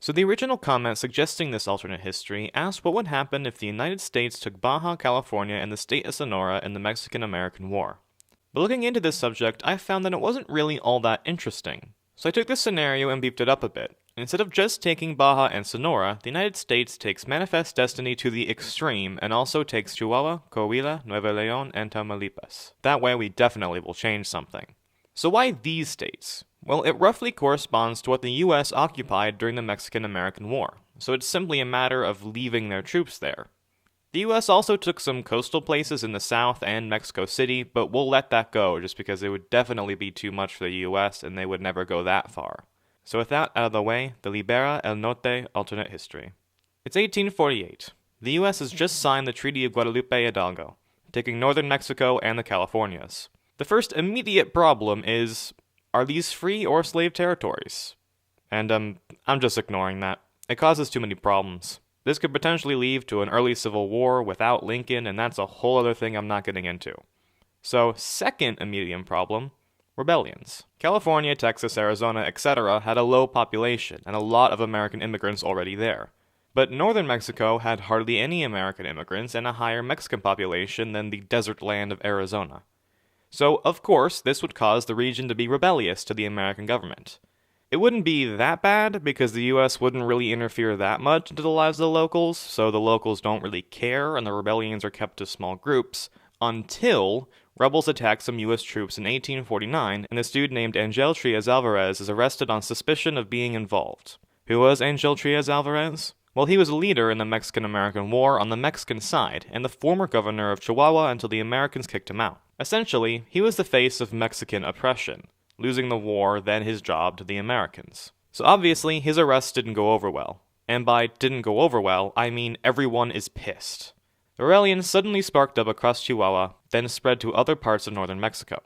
So the original comment suggesting this alternate history asked what would happen if the United States took Baja California and the state of Sonora in the Mexican-American War. But looking into this subject, I found that it wasn't really all that interesting. So I took this scenario and beefed it up a bit. Instead of just taking Baja and Sonora, the United States takes Manifest Destiny to the extreme and also takes Chihuahua, Coahuila, Nuevo León, and Tamaulipas. That way we definitely will change something. So why these states? Well, it roughly corresponds to what the US occupied during the Mexican-American War, so it's simply a matter of leaving their troops there. The US also took some coastal places in the south and Mexico City, but we'll let that go just because it would definitely be too much for the US and they would never go that far. So with that out of the way, the Libera el Norte alternate history. It's 1848. The US has just signed the Treaty of Guadalupe Hidalgo, taking northern Mexico and the Californias. The first immediate problem is, are these free or slave territories? And I'm just ignoring that. It causes too many problems. This could potentially lead to an early civil war without Lincoln, and that's a whole other thing I'm not getting into. So, second immediate problem, rebellions. California, Texas, Arizona, etc. had a low population, and a lot of American immigrants already there. But northern Mexico had hardly any American immigrants and a higher Mexican population than the desert land of Arizona. So, of course, this would cause the region to be rebellious to the American government. It wouldn't be that bad because the US wouldn't really interfere that much into the lives of the locals, so the locals don't really care and the rebellions are kept to small groups, until rebels attack some US troops in 1849 and this dude named Angel Trias Alvarez is arrested on suspicion of being involved. Who was Angel Trias Alvarez? Well, he was a leader in the Mexican-American War on the Mexican side and the former governor of Chihuahua until the Americans kicked him out. Essentially, he was the face of Mexican oppression, losing the war, then his job to the Americans. So obviously, his arrest didn't go over well. And by didn't go over well, I mean everyone is pissed. The rebellion suddenly sparked up across Chihuahua, then spread to other parts of northern Mexico.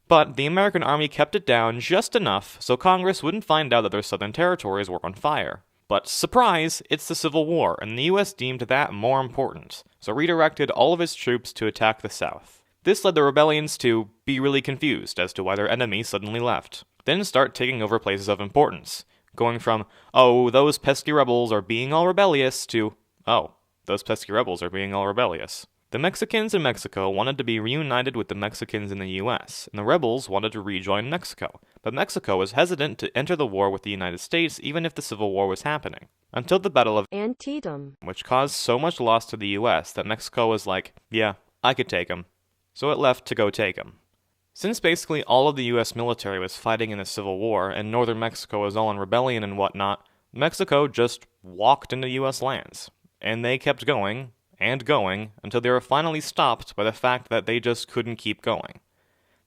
But the American army kept it down just enough so Congress wouldn't find out that their southern territories were on fire. But surprise, it's the Civil War, and the US deemed that more important, so redirected all of its troops to attack the south. This led the rebellions to be really confused as to why their enemies suddenly left, then start taking over places of importance, going from, oh, those pesky rebels are being all rebellious, to, oh, those pesky rebels are being all rebellious. The Mexicans in Mexico wanted to be reunited with the Mexicans in the US, and the rebels wanted to rejoin Mexico, but Mexico was hesitant to enter the war with the United States even if the Civil War was happening, until the Battle of Antietam, which caused so much loss to the US that Mexico was like, yeah, I could take them. So it left to go take them. Since basically all of the US military was fighting in the Civil War, and northern Mexico was all in rebellion and whatnot, Mexico just walked into US lands, and they kept going, and going, until they were finally stopped by the fact that they just couldn't keep going.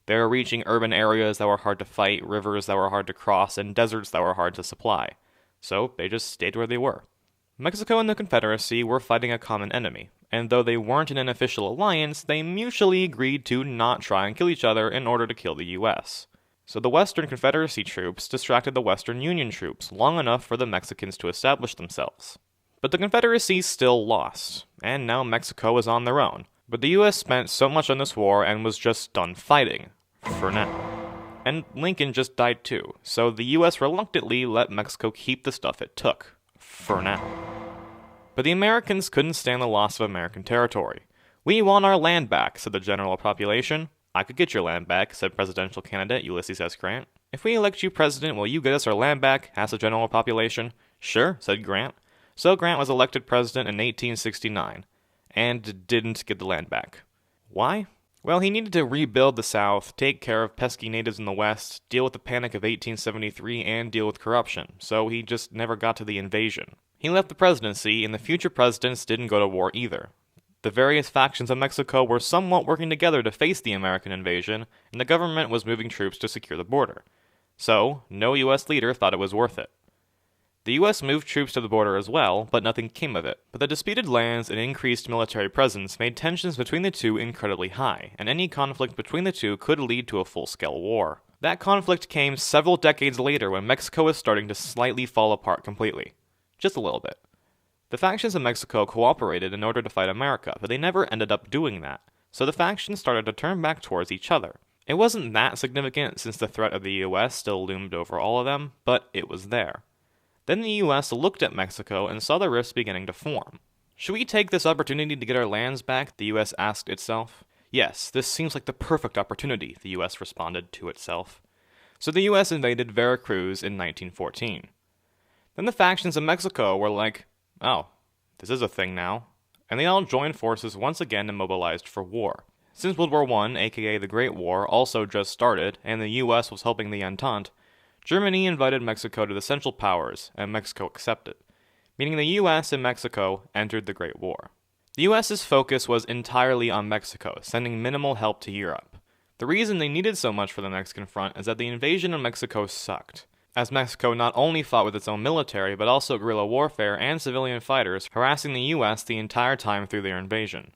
They were reaching urban areas that were hard to fight, rivers that were hard to cross, and deserts that were hard to supply. So they just stayed where they were. Mexico and the Confederacy were fighting a common enemy, and though they weren't in an official alliance, they mutually agreed to not try and kill each other in order to kill the US. So the Western Confederacy troops distracted the Western Union troops long enough for the Mexicans to establish themselves. But the Confederacy still lost, and now Mexico is on their own. But the US spent so much on this war and was just done fighting. For now. And Lincoln just died too, so the US reluctantly let Mexico keep the stuff it took. For now. But the Americans couldn't stand the loss of American territory. We want our land back, said the general population. I could get your land back, said presidential candidate Ulysses S. Grant. If we elect you president, will you get us our land back, asked the general population. Sure, said Grant. So Grant was elected president in 1869, and didn't get the land back. Why? Well, he needed to rebuild the South, take care of pesky natives in the West, deal with the Panic of 1873, and deal with corruption, so he just never got to the invasion. He left the presidency, and the future presidents didn't go to war either. The various factions of Mexico were somewhat working together to face the American invasion, and the government was moving troops to secure the border. So, no US leader thought it was worth it. The US moved troops to the border as well, but nothing came of it. But the disputed lands and increased military presence made tensions between the two incredibly high, and any conflict between the two could lead to a full-scale war. That conflict came several decades later when Mexico was starting to slightly fall apart completely. Just a little bit. The factions of Mexico cooperated in order to fight America, but they never ended up doing that, so the factions started to turn back towards each other. It wasn't that significant since the threat of the US still loomed over all of them, but it was there. Then the US looked at Mexico and saw the rifts beginning to form. Should we take this opportunity to get our lands back? The US asked itself. Yes, this seems like the perfect opportunity, the US responded to itself. So the US invaded Veracruz in 1914. Then the factions in Mexico were like, oh, this is a thing now. And they all joined forces once again and mobilized for war. Since World War I, aka the Great War, also just started, and the US was helping the Entente, Germany invited Mexico to the Central Powers, and Mexico accepted, meaning the US and Mexico entered the Great War. The US's focus was entirely on Mexico, sending minimal help to Europe. The reason they needed so much for the Mexican front is that the invasion of Mexico sucked, as Mexico not only fought with its own military, but also guerrilla warfare and civilian fighters harassing the US the entire time through their invasion.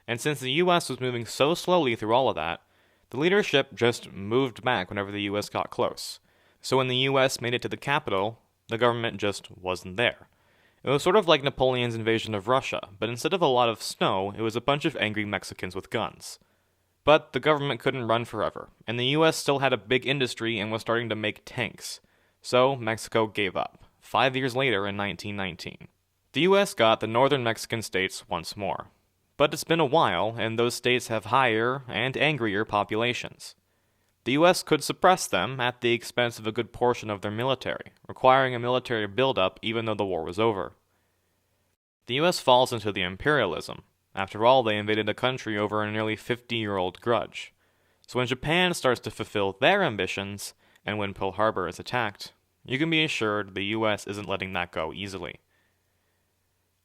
And since the US was moving so slowly through all of that, the leadership just moved back whenever the US got close. So when the US made it to the capital, the government just wasn't there. It was sort of like Napoleon's invasion of Russia, but instead of a lot of snow, it was a bunch of angry Mexicans with guns. But the government couldn't run forever, and the US still had a big industry and was starting to make tanks. So Mexico gave up, 5 years later in 1919. The US got the northern Mexican states once more. But it's been a while, and those states have higher and angrier populations. The US could suppress them at the expense of a good portion of their military, requiring a military buildup even though the war was over. The US falls into the imperialism. After all, they invaded a country over a nearly 50-year-old grudge. So when Japan starts to fulfill their ambitions, and when Pearl Harbor is attacked, you can be assured the US isn't letting that go easily.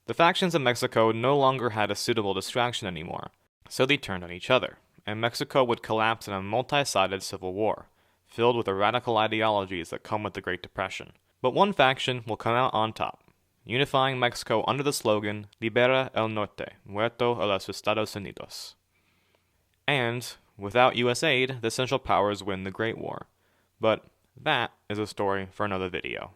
The factions in Mexico no longer had a suitable distraction anymore, so they turned on each other, and Mexico would collapse in a multi-sided civil war, filled with the radical ideologies that come with the Great Depression. But one faction will come out on top, unifying Mexico under the slogan, Libera el Norte, muerto a los Estados Unidos. And, without US aid, the Central Powers win the Great War. But that is a story for another video.